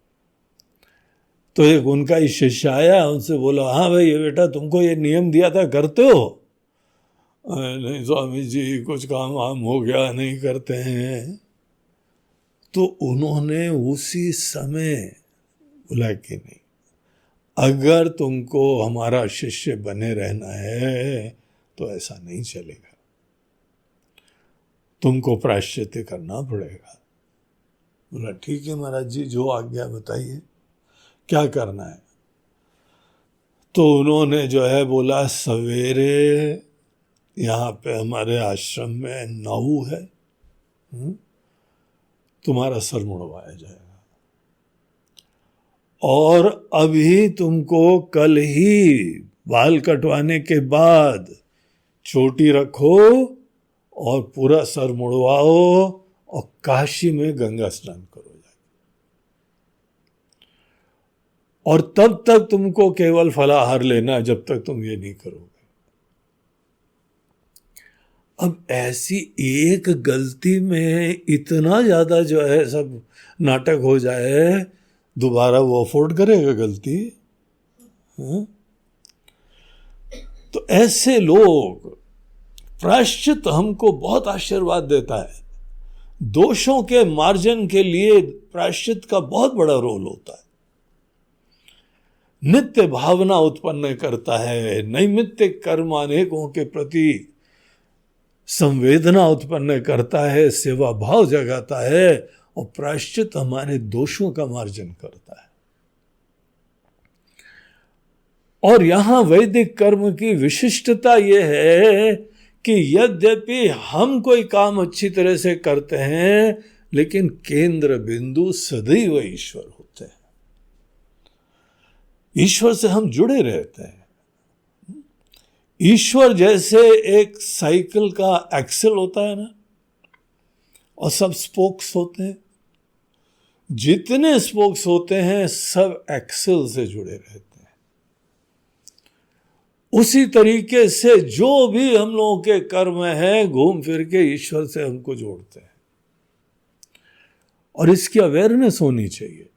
तो एक उनका ही शिष्य आया, उनसे बोला, हाँ भाई ये बेटा तुमको ये नियम दिया था, करते हो? नहीं स्वामी जी, कुछ काम वाम हो गया, नहीं करते हैं। तो उन्होंने उसी समय बोला कि नहीं, अगर तुमको हमारा शिष्य बने रहना है तो ऐसा नहीं चलेगा, तुमको प्रायश्चित करना पड़ेगा। बोला ठीक है महाराज जी, जो आज्ञा बताइए, क्या करना है? तो उन्होंने जो है बोला, सवेरे यहाँ पे हमारे आश्रम में नाऊ है, तुम्हारा सर मुड़वाया जाएगा, और अभी तुमको कल ही बाल कटवाने के बाद चोटी रखो और पूरा सर मुड़वाओ और काशी में गंगा स्नान करो जाके, और तब तक तुमको केवल फलाहार लेना जब तक तुम ये नहीं करोगे। अब ऐसी एक गलती में इतना ज्यादा जो है सब नाटक हो जाए, दोबारा वो अफोर्ड करेगा गलती? तो ऐसे लोग, प्रायश्चित हमको बहुत आशीर्वाद देता है। दोषों के मार्जन के लिए प्रायश्चित का बहुत बड़ा रोल होता है। नित्य भावना उत्पन्न करता है, नैमित्तिक कर्म अनेकों के प्रति संवेदना उत्पन्न करता है, सेवा भाव जगाता है, और प्रायश्चित हमारे दोषों का मार्जन करता है। और यहां वैदिक कर्म की विशिष्टता यह है कि यद्यपि हम कोई काम अच्छी तरह से करते हैं, लेकिन केंद्र बिंदु सदैव ईश्वर होते हैं। ईश्वर से हम जुड़े रहते हैं। ईश्वर जैसे एक साइकिल का एक्सल होता है ना, और सब स्पोक्स होते हैं, जितने स्पोक्स होते हैं सब एक्सल से जुड़े रहते हैं। उसी तरीके से जो भी हम लोगों के कर्म हैं, घूम फिर के ईश्वर से हमको जोड़ते हैं, और इसकी अवेयरनेस होनी चाहिए।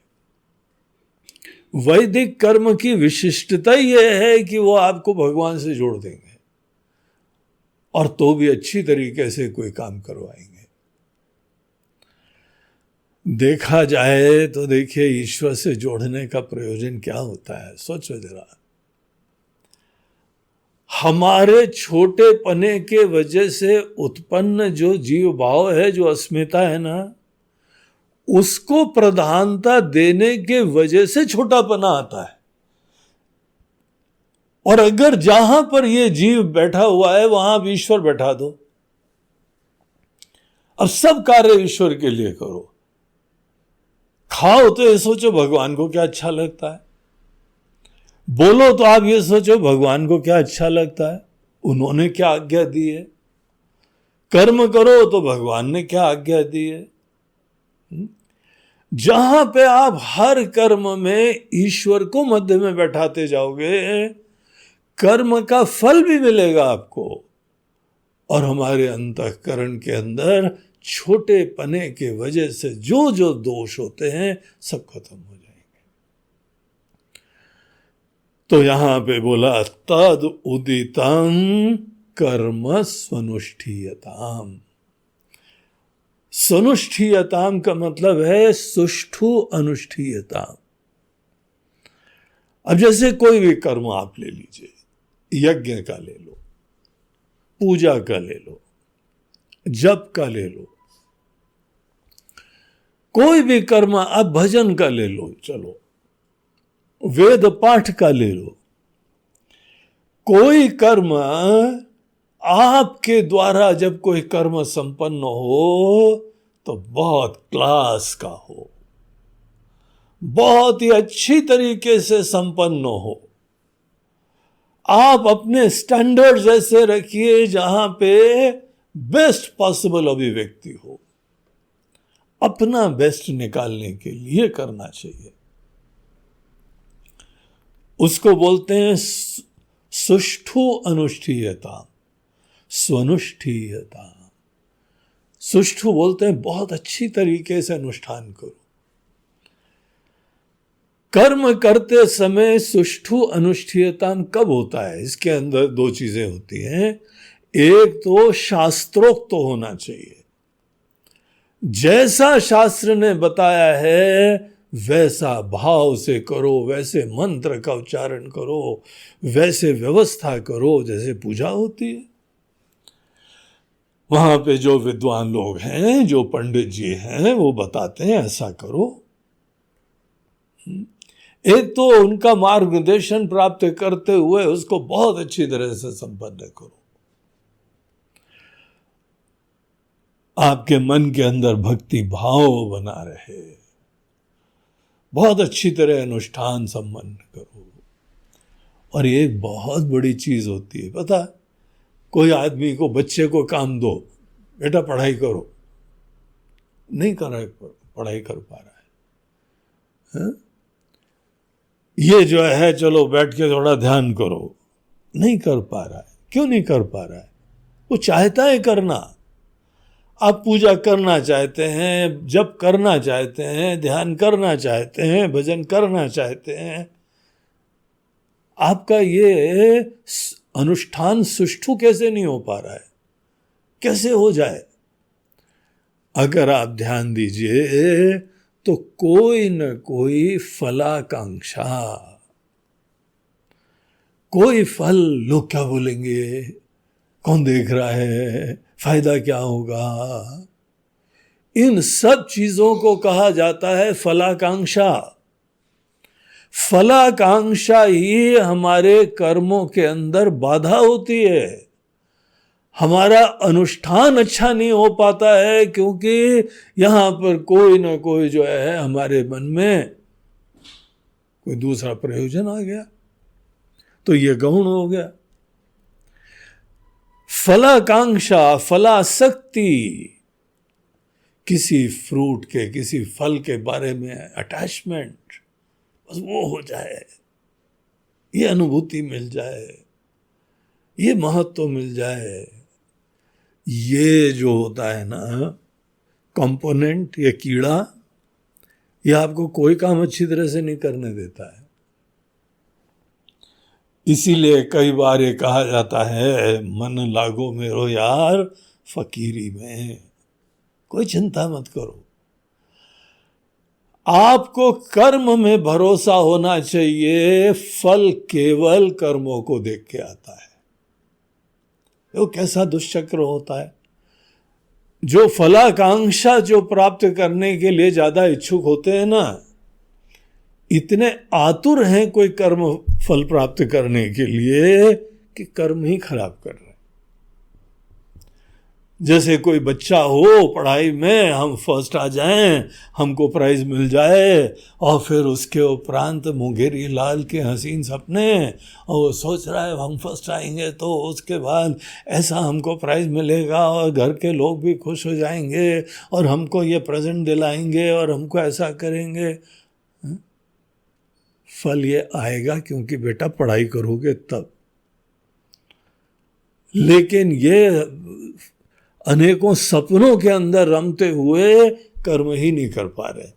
वैदिक कर्म की विशिष्टता यह है कि वो आपको भगवान से जोड़ देंगे, और तो भी अच्छी तरीके से कोई काम करवाएंगे। देखा जाए तो देखिए, ईश्वर से जोड़ने का प्रयोजन क्या होता है, सोचो जरा। हमारे छोटे पने के वजह से उत्पन्न जो जीव भाव है, जो अस्मिता है ना, उसको प्रधानता देने के वजह से छोटापना आता है। और अगर जहां पर ये जीव बैठा हुआ है वहां भी ईश्वर बैठा दो, अब सब कार्य ईश्वर के लिए करो। खाओ तो ये सोचो भगवान को क्या अच्छा लगता है, बोलो तो आप ये सोचो भगवान को क्या अच्छा लगता है, उन्होंने क्या आज्ञा दी है। कर्म करो तो भगवान ने क्या आज्ञा दी है। जहां पे आप हर कर्म में ईश्वर को मध्य में बैठाते जाओगे, कर्म का फल भी मिलेगा आपको, और हमारे अंतःकरण के अंदर छोटे पने के वजह से जो जो दोष होते हैं सब खत्म हो जाएंगे। तो यहां पे बोला, तद उदितम कर्म स्वनुष्ठीयताम। स्वनुष्ठीयताम का मतलब है सुष्ठु अनुष्ठीयताम। अब जैसे कोई भी कर्म आप ले लीजिए, यज्ञ का ले लो, पूजा का ले लो, जप का ले लो, कोई भी कर्म, अब भजन का ले लो, चलो वेद पाठ का ले लो, कोई कर्म आपके द्वारा जब कोई कर्म संपन्न हो तो बहुत क्लास का हो, बहुत ही अच्छी तरीके से संपन्न हो। आप अपने स्टैंडर्ड्स ऐसे रखिए जहां पे बेस्ट पॉसिबल अभिव्यक्ति हो। अपना बेस्ट निकालने के लिए करना चाहिए। उसको बोलते हैं सुष्ठु अनुष्ठीयता, स्वनुष्ठीयता। सुष्ठु बोलते हैं बहुत अच्छी तरीके से अनुष्ठान करो। कर्म करते समय सुष्ठु अनुष्ठीयता कब होता है? इसके अंदर दो चीजें होती हैं। एक तो शास्त्रोक्त तो होना चाहिए, जैसा शास्त्र ने बताया है वैसा भाव से करो, वैसे मंत्र का उच्चारण करो, वैसे व्यवस्था करो जैसे पूजा होती है। वहां पे जो विद्वान लोग हैं, जो पंडित जी हैं, वो बताते हैं ऐसा करो। एक तो उनका मार्गदर्शन प्राप्त करते हुए उसको बहुत अच्छी तरह से संपन्न करो। आपके मन के अंदर भक्ति भाव बना रहे, बहुत अच्छी तरह अनुष्ठान संपन्न करो। और एक बहुत बड़ी चीज होती है, पता, कोई आदमी को, बच्चे को काम दो, बेटा पढ़ाई करो, नहीं कर रहा है, पढ़ाई कर पा रहा है। ये जो है चलो बैठ के थोड़ा ध्यान करो, नहीं कर पा रहा है। क्यों नहीं कर पा रहा है? वो चाहता है करना। आप पूजा करना चाहते हैं, जप करना चाहते हैं, ध्यान करना चाहते हैं, भजन करना चाहते हैं, आपका ये अनुष्ठान सुष्ठु कैसे नहीं हो पा रहा है? कैसे हो जाए? अगर आप ध्यान दीजिए तो कोई न कोई फलाकांक्षा, कोई फल, लोग क्या बोलेंगे, कौन देख रहा है, फायदा क्या होगा, इन सब चीजों को कहा जाता है फलाकांक्षा। फलाकांक्षा ही हमारे कर्मों के अंदर बाधा होती है। हमारा अनुष्ठान अच्छा नहीं हो पाता है क्योंकि यहां पर कोई ना कोई जो है हमारे मन में कोई दूसरा प्रयोजन आ गया, तो ये गौण हो गया। फलाकांक्षा, फलासक्ति, किसी फ्रूट के, किसी फल के बारे में अटैचमेंट, बस वो हो जाए, ये अनुभूति मिल जाए, ये महत्व मिल जाए। ये जो होता है ना कंपोनेंट, ये कीड़ा, ये आपको कोई काम अच्छी तरह से नहीं करने देता है। इसीलिए कई बार ये कहा जाता है, मन लागो मेरो यार फकीरी में। कोई चिंता मत करो, आपको कर्म में भरोसा होना चाहिए। फल केवल कर्मों को देख के आता है। वो कैसा दुष्चक्र होता है। जो फलाकांक्षा जो प्राप्त करने के लिए ज्यादा इच्छुक होते हैं ना, इतने आतुर हैं कोई कर्म फल प्राप्त करने के लिए कि कर्म ही खराब कर रहे हैं। जैसे कोई बच्चा हो पढ़ाई में, हम फर्स्ट आ जाएं, हमको प्राइज मिल जाए, और फिर उसके उपरांत मुंगेरी लाल के हसीन सपने, और वो सोच रहा है हम फर्स्ट आएंगे तो उसके बाद ऐसा हमको प्राइज मिलेगा और घर के लोग भी खुश हो जाएंगे और हमको ये प्रेजेंट दिलाएंगे और हमको ऐसा करेंगे। फल ये आएगा क्योंकि बेटा पढ़ाई करोगे तब। लेकिन ये अनेकों सपनों के अंदर रमते हुए कर्म ही नहीं कर पा रहे,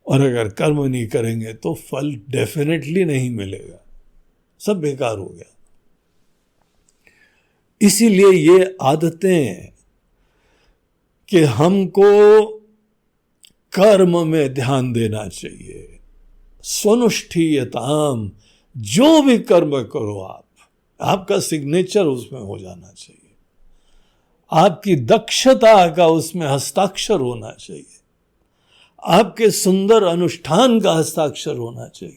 और अगर कर्म नहीं करेंगे तो फल डेफिनेटली नहीं मिलेगा, सब बेकार हो गया। इसीलिए ये आदतें कि हमको कर्म में ध्यान देना चाहिए। स्वनुष्ठीयताम, जो भी कर्म करो आपका सिग्नेचर उसमें हो जाना चाहिए, आपकी दक्षता का उसमें हस्ताक्षर होना चाहिए, आपके सुंदर अनुष्ठान का हस्ताक्षर होना चाहिए।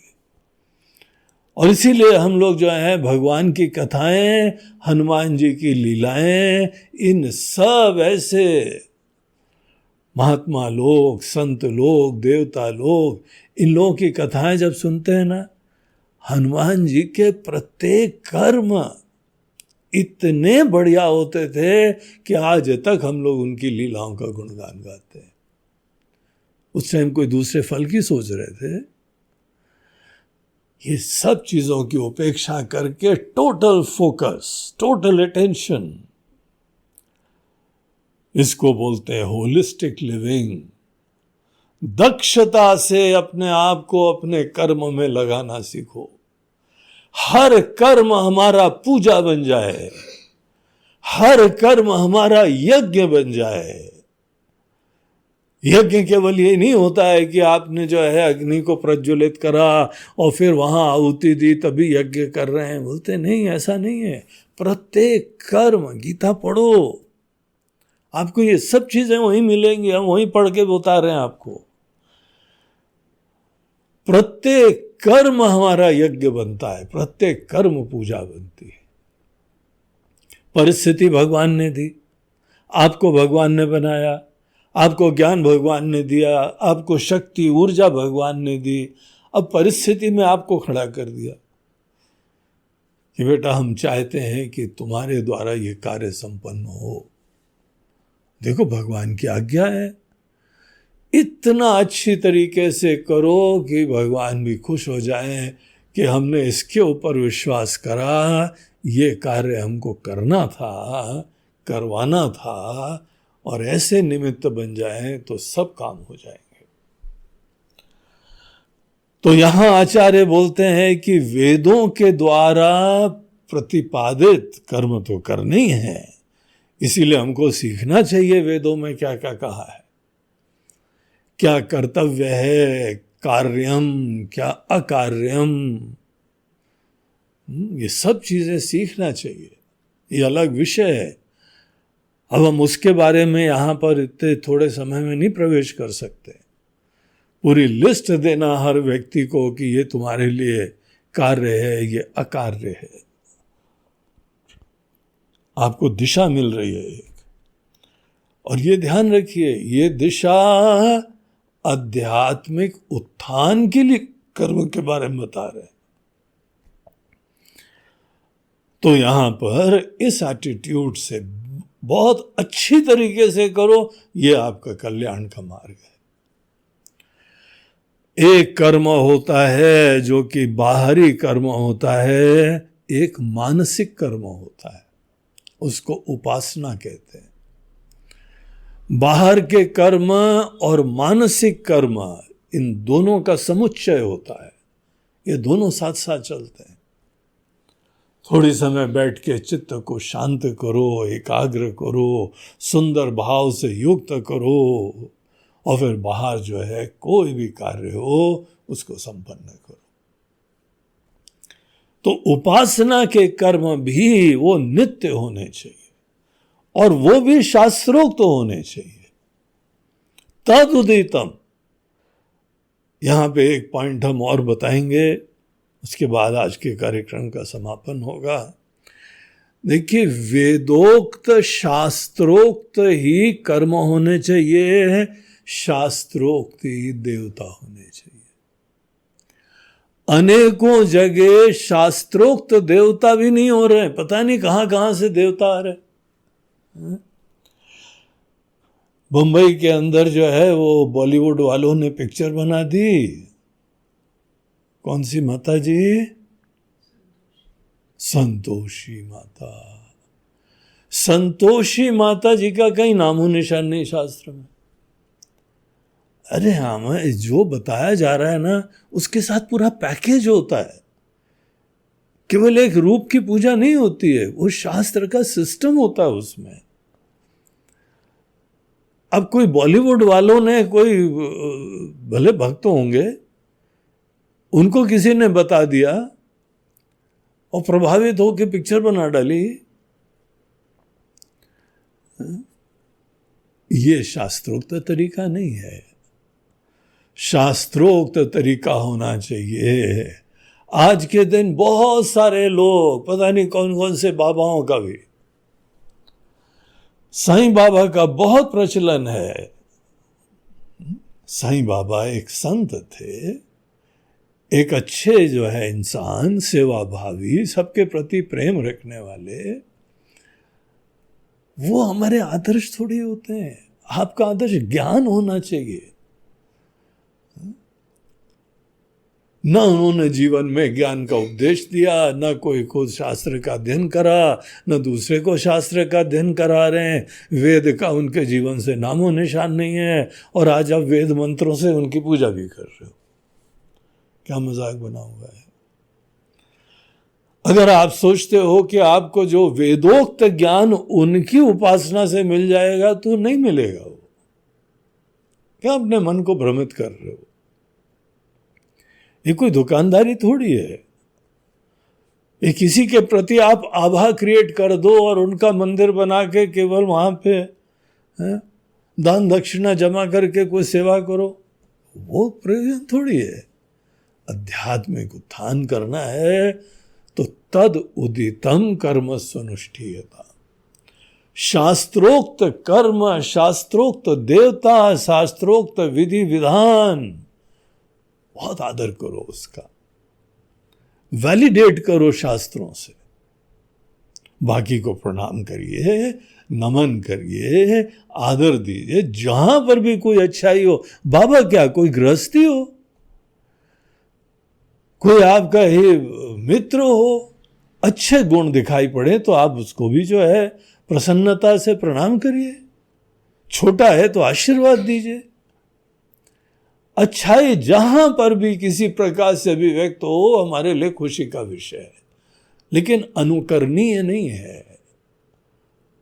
और इसीलिए हम लोग जो है भगवान की कथाएं, हनुमान जी की लीलाएं, इन सब ऐसे महात्मा लोग, संत लोग, देवता लोग, इन लोगों की कथाएं जब सुनते हैं ना, हनुमान जी के प्रत्येक कर्म इतने बढ़िया होते थे कि आज तक हम लोग उनकी लीलाओं का गुणगान गाते हैं। उस टाइम कोई दूसरे फल की सोच रहे थे। ये सब चीजों की उपेक्षा करके टोटल फोकस, टोटल अटेंशन, इसको बोलते हैं होलिस्टिक लिविंग। दक्षता से अपने आप को अपने कर्म में लगाना सीखो। हर कर्म हमारा पूजा बन जाए, हर कर्म हमारा यज्ञ बन जाए। यज्ञ केवल ये नहीं होता है कि आपने जो है अग्नि को प्रज्वलित करा और फिर वहां आहुति दी तभी यज्ञ कर रहे हैं, बोलते नहीं, ऐसा नहीं है। प्रत्येक कर्म, गीता पढ़ो, आपको ये सब चीजें वहीं मिलेंगी, हम वहीं पढ़ के बता रहे हैं आपको। प्रत्येक कर्म हमारा यज्ञ बनता है, प्रत्येक कर्म पूजा बनती है। परिस्थिति भगवान ने दी, आपको भगवान ने बनाया, आपको ज्ञान भगवान ने दिया, आपको शक्ति ऊर्जा भगवान ने दी। अब परिस्थिति में आपको खड़ा कर दिया कि बेटा हम चाहते हैं कि तुम्हारे द्वारा ये कार्य संपन्न हो। देखो भगवान की आज्ञा है, इतना अच्छी तरीके से करो कि भगवान भी खुश हो जाएं कि हमने इसके ऊपर विश्वास करा, ये कार्य हमको करना था, करवाना था, और ऐसे निमित्त बन जाएं तो सब काम हो जाएंगे। तो यहां आचार्य बोलते हैं कि वेदों के द्वारा प्रतिपादित कर्म तो करने ही है, इसीलिए हमको सीखना चाहिए वेदों में क्या क्या कहा है, क्या कर्तव्य है, कार्यम क्या अकार्यम, ये सब चीजें सीखना चाहिए। ये अलग विषय है, अब हम उसके बारे में यहां पर इतने थोड़े समय में नहीं प्रवेश कर सकते। पूरी लिस्ट देना हर व्यक्ति को कि ये तुम्हारे लिए कार्य है, ये अकार्य है। आपको दिशा मिल रही है एक, और ये ध्यान रखिए, ये दिशा आध्यात्मिक उत्थान के लिए कर्म के बारे में बता रहे हैं। तो यहां पर इस एटीट्यूड से बहुत अच्छी तरीके से करो, ये आपका कल्याण का मार्ग है। एक कर्म होता है जो कि बाहरी कर्म होता है, एक मानसिक कर्म होता है, उसको उपासना कहते हैं। बाहर के कर्म और मानसिक कर्म, इन दोनों का समुच्चय होता है, ये दोनों साथ साथ चलते हैं। थोड़ी समय बैठ के चित्त को शांत करो, एकाग्र करो, सुंदर भाव से युक्त करो, और फिर बाहर जो है कोई भी कार्य हो उसको संपन्न करो। तो उपासना के कर्म भी वो नित्य होने चाहिए, और वो भी शास्त्रोक्त होने चाहिए। तदुदितम, यहां पे एक पॉइंट हम और बताएंगे, उसके बाद आज के कार्यक्रम का समापन होगा। देखिए, वेदोक्त शास्त्रोक्त ही कर्म होने चाहिए, शास्त्रोक्त ही देवता होने चाहिए। अनेकों जगह शास्त्रोक्त देवता भी नहीं हो रहे, पता नहीं कहां कहां से देवता आ रहे। मुंबई के अंदर जो है वो बॉलीवुड वालों ने पिक्चर बना दी, कौन सी माता जी? संतोषी माता। संतोषी माता जी का कहीं नामो निशान नहीं शास्त्र में। अरे हमें जो बताया जा रहा है ना, उसके साथ पूरा पैकेज होता है। केवल एक रूप की पूजा नहीं होती है, वो शास्त्र का सिस्टम होता है उसमें। अब कोई बॉलीवुड वालों ने, कोई भले भक्त होंगे, उनको किसी ने बता दिया और प्रभावित होकर पिक्चर बना डाली, ये शास्त्रोक्त तरीका नहीं है। शास्त्रोक्त तरीका होना चाहिए। आज के दिन बहुत सारे लोग, पता नहीं कौन कौन से बाबाओं का भी, साईं बाबा का बहुत प्रचलन है। साईं बाबा एक संत थे, एक अच्छे जो है इंसान, सेवा भावी, सबके प्रति प्रेम रखने वाले। वो हमारे आदर्श थोड़ी होते हैं। आपका आदर्श ज्ञान होना चाहिए। न उन्होंने जीवन में ज्ञान का उपदेश दिया, न कोई खुद शास्त्र का अध्ययन करा, न दूसरे को शास्त्र का अध्ययन करा रहे हैं। वेद का उनके जीवन से नामो निशान नहीं है, और आज आप वेद मंत्रों से उनकी पूजा भी कर रहे हो। क्या मजाक बना हुआ है। अगर आप सोचते हो कि आपको जो वेदोक्त ज्ञान उनकी उपासना से मिल जाएगा, तो नहीं मिलेगा। वो क्या अपने मन को भ्रमित कर रहे हो। ये कोई दुकानदारी थोड़ी है। ये किसी के प्रति आप आभा क्रिएट कर दो और उनका मंदिर बना के केवल वहां पे दान दक्षिणा जमा करके कोई सेवा करो, वो प्रयोजन थोड़ी है। आध्यात्मिक उत्थान करना है तो तद उदितम कर्म स्वनुष्ठीयता। शास्त्रोक्त कर्म, शास्त्रोक्त देवता, शास्त्रोक्त विधि विधान, बहुत आदर करो उसका, वैलिडेट करो शास्त्रों से। बाकी को प्रणाम करिए, नमन करिए, आदर दीजिए। जहां पर भी कोई अच्छाई हो, बाबा क्या कोई गृहस्थी हो, कोई आपका ही मित्र हो, अच्छे गुण दिखाई पड़े तो आप उसको भी जो है प्रसन्नता से प्रणाम करिए। छोटा है तो आशीर्वाद दीजिए। अच्छाई जहां पर भी किसी प्रकार से भी व्यक्त हो, हमारे लिए खुशी का विषय है, लेकिन अनुकरणीय नहीं है।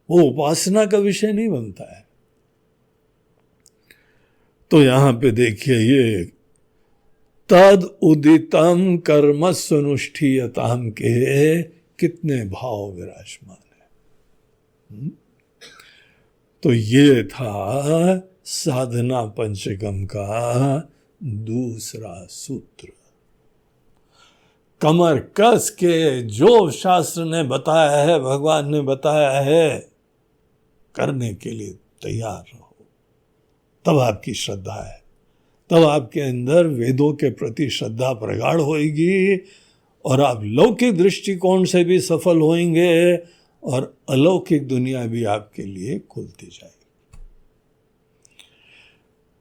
वो उपासना का विषय नहीं बनता है। तो यहां पे देखिए, ये तद उदितम कर्म स्वनुष्ठीयताम के कितने भाव विराजमान है। तो ये था साधना पंचकम का दूसरा सूत्र। कमर कस के जो शास्त्र ने बताया है, भगवान ने बताया है, करने के लिए तैयार रहो। तब आपकी श्रद्धा है, तब आपके अंदर वेदों के प्रति श्रद्धा प्रगाढ़ होगी और आप लौकिक दृष्टिकोण से भी सफल होंगे और अलौकिक दुनिया भी आपके लिए खुलती जाएगी।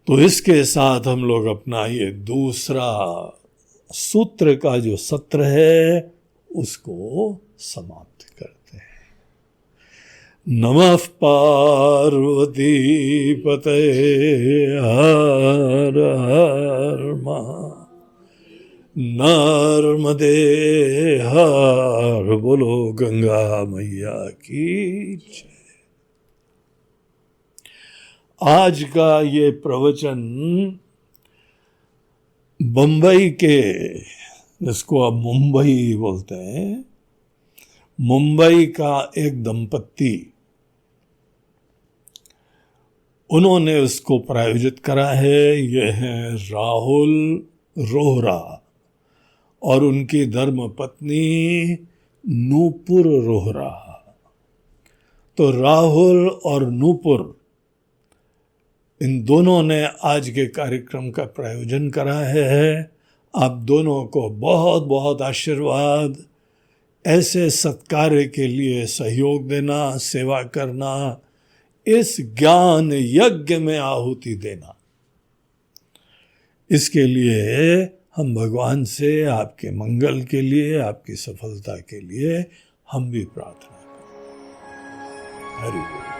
तो इसके साथ हम लोग अपना ये दूसरा सूत्र का जो सत्र है उसको समाप्त करते हैं। नमः पार्वती पते हर हर नर्मदे हर, बोलो गंगा मैया की जय। आज का ये प्रवचन बंबई के, जिसको अब मुंबई बोलते हैं, मुंबई का एक दंपत्ति, उन्होंने उसको प्रायोजित करा है। ये है राहुल रोहरा और उनकी धर्म पत्नी नूपुर रोहरा। तो राहुल और नूपुर, इन दोनों ने आज के कार्यक्रम का प्रायोजन करा है। आप दोनों को बहुत बहुत आशीर्वाद। ऐसे सत्कार्य के लिए सहयोग देना, सेवा करना, इस ज्ञान यज्ञ में आहुति देना, इसके लिए हम भगवान से आपके मंगल के लिए, आपकी सफलता के लिए हम भी प्रार्थना करें। हरि बोल।